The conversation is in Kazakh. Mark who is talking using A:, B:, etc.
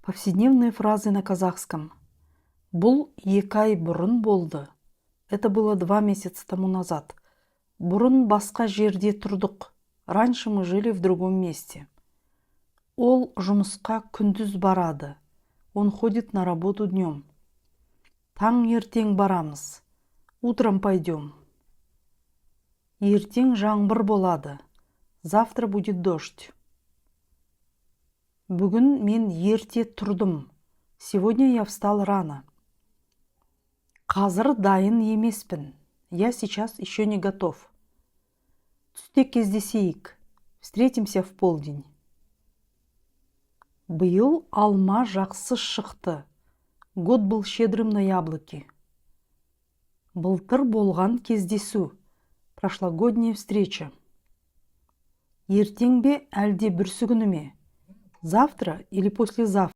A: Повседневные фразы на казахском. Бұл 2 ай бұрын болды. Это было 2 месяца тому назад. Бұрын басқа жерде тұрдық. Раньше мы жили в другом месте. Ол жұмысқа күндіз барады. Он ходит на работу днем. Таңертең барамыз. Утром пойдем. Ертең жаңбыр болады. Завтра будет дождь. Бүгін мен ерте тұрдым. Сегодня я встал рано. Қазір дайын емеспін. Я сейчас еще не готов. Түсте кездесейік. Встретимся в полдень. Биыл алма жақсы шықты. Год был щедрым на яблоки. Былтыр болған кездесу. Прошлогодняя встреча. Ертең бе әлде бүрсігүні ме? Завтра или послезавтра?